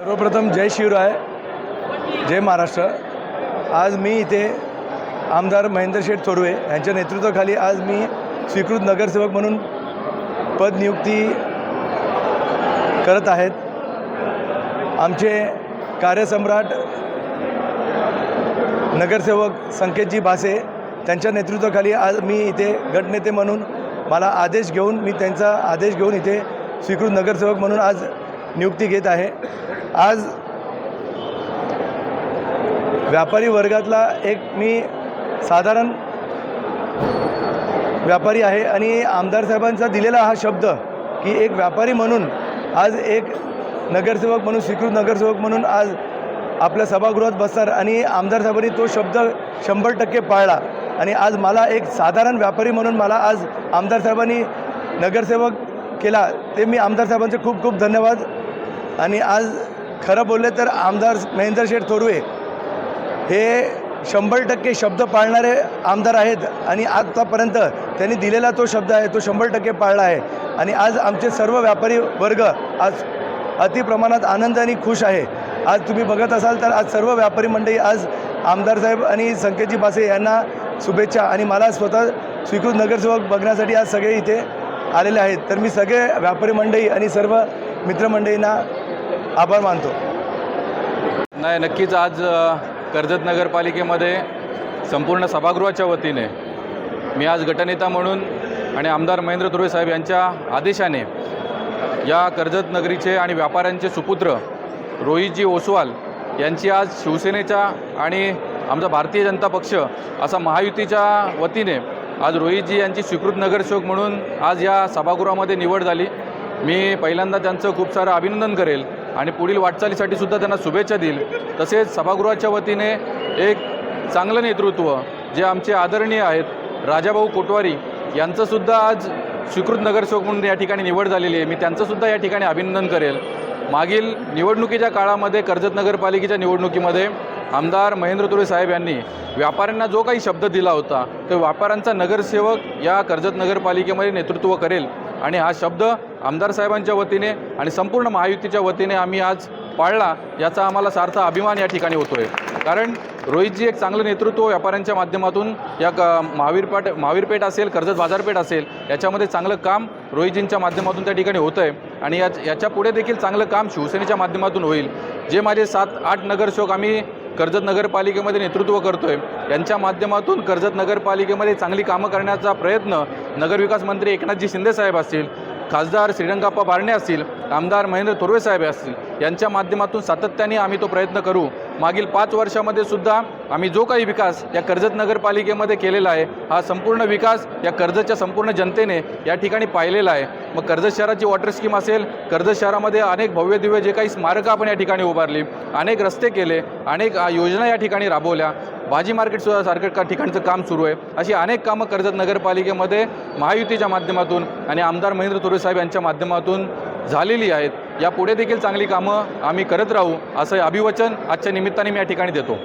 सर्वप्रथम जय शिवराय, जय महाराष्ट्र। आज मी इथे आमदार महेंद्र शेठ थोरवे यांच्या नेतृत्वाखाली आज मी स्वीकृत नगरसेवक म्हणून पदनियुक्ती करत आहेत। आमचे कार्यसम्राट नगरसेवक संकेतजी भासे त्यांच्या नेतृत्वाखाली आज मी इथे गटनेते म्हणून मला आदेश घेऊन मी त्यांचा आदेश घेऊन इथे स्वीकृत नगरसेवक म्हणून आज नियुक्ती घेत आहे। आज व्यापारी वर्गातला एक मी साधारण व्यापारी आहे आणि आमदार साहेबांचा दिलेला हा शब्द की एक व्यापारी म्हणून आज एक नगरसेवक म्हणून स्वीकृत नगरसेवक म्हणून आज आपल्या सभागृहात बसणार आणि आमदार साहेबांनी तो शब्द 100% पाळला आणि आज मला एक साधारण व्यापारी म्हणून मला आज आमदार साहेबांनी नगरसेवक केला ते मी आमदार साहेबांचे खूप खूप धन्यवाद। आणि आज खरं बोलले तर आमदार महेंद्र शेठ थोरवे हे 100% शब्द पाळणारे आमदार आहेत आणि आतापर्यंत त्यांनी दिलेला तो शब्द आहे तो 100% पाळला आहे आणि आज आमचे सर्व व्यापारी वर्ग आज अतिप्रमाणात आनंद आणि खुश आहे। आज तुम्ही बघत असाल तर आज सर्व व्यापारी मंडळी आज आमदार साहेब आणि संकेतजी भासे यांना शुभेच्छा आणि मला स्वतः स्वीकृत नगरसेवक बघण्यासाठी आज सगळे इथे आलेले आहेत। तर मी सगळे व्यापारी मंडळी आणि सर्व मित्रमंडळींना आभार मानतो। नाही, नक्कीच आज कर्जत नगरपालिकेमध्ये संपूर्ण सभागृहाच्या वतीने मी आज गटनेता म्हणून आणि आमदार महेंद्र थोरवे साहेब यांच्या आदेशाने या कर्जत नगरीचे आणि व्यापाऱ्यांचे सुपुत्र रोहितजी ओसवाल यांची आज शिवसेनेच्या आणि आमचा भारतीय जनता पक्ष असा महायुतीच्या वतीने आज रोहितजी यांची स्वीकृत नगरसेवक म्हणून आज या सभागृहामध्ये निवड झाली। मी पहिल्यांदा त्यांचं खूप सारं अभिनंदन करेल आणि पुढील वाटचालीसाठी सुद्धा त्यांना शुभेच्छा देईल। तसेच सभागृहाच्या वतीने एक चांगलं नेतृत्व जे आमचे आदरणीय आहेत राजाभाऊ कोटवारी यांचंसुद्धा आज स्वीकृत नगरसेवक म्हणून या ठिकाणी निवड झालेली आहे। मी त्यांचंसुद्धा या ठिकाणी अभिनंदन करेल। मागील निवडणुकीच्या काळामध्ये कर्जत नगरपालिकेच्या निवडणुकीमध्ये आमदार महेंद्र थोरवे साहेब यांनी व्यापाऱ्यांना जो काही शब्द दिला होता तो व्यापाऱ्यांचा नगरसेवक या कर्जत नगरपालिकेमध्ये नेतृत्व करेल आणि हा शब्द आमदार साहेबांच्या वतीने आणि संपूर्ण महायुतीच्या वतीने आम्ही आज पाळला याचा आम्हाला सार्थ अभिमान या ठिकाणी होतो आहे। कारण रोहितजी एक चांगलं नेतृत्व व्यापाऱ्यांच्या माध्यमातून या महावीरपेठ असेल कर्जत बाजारपेठ असेल याच्यामध्ये चांगलं काम रोहितजींच्या माध्यमातून त्या ठिकाणी होतं आहे आणि याच्या पुढे देखील चांगलं काम शिवसेनेच्या माध्यमातून होईल। जे माझे 7-8 नगरसेवक आम्ही कर्जत नगरपालिकेमध्ये नेतृत्व करतो आहे यांच्या माध्यमातून कर्जत नगरपालिकेमध्ये चांगली कामं करण्याचा प्रयत्न नगरविकास मंत्री एकनाथजी शिंदे साहेब असतील, खासदार श्रीरंगाप्पा बारणे असतील, आमदार महेंद्र थोरवे साहेब असतील यांच्या माध्यमातून सातत्याने आम्ही तो प्रयत्न करू। मागील 5 वर्षामध्ये सुद्धा आम्ही जो काही विकास या कर्जत नगरपालिकेमध्ये केलेला आहे हा संपूर्ण विकास या कर्जतच्या संपूर्ण जनतेने या ठिकाणी पाहिलेला आहे। मग कर्जत शहराची वॉटर स्कीम असेल, कर्जत शहरामध्ये अनेक भव्य दिव्य जे काही स्मारकं आपण या ठिकाणी उभारली, अनेक रस्ते केले, अनेक योजना या ठिकाणी राबवल्या, भाजी मार्केटसुद्धा सारखं ठिकाणचं काम सुरू आहे। अशी अनेक कामं कर्जत नगरपालिकेमध्ये महायुतीच्या माध्यमातून आणि आमदार महेंद्र थोरवे साहेब यांच्या माध्यमातून झालेली आहेत। यापुढे देखील चांगली कामं आम्ही करत राहू असं अभिवचन आजच्या निमित्ताने मी या ठिकाणी देतो।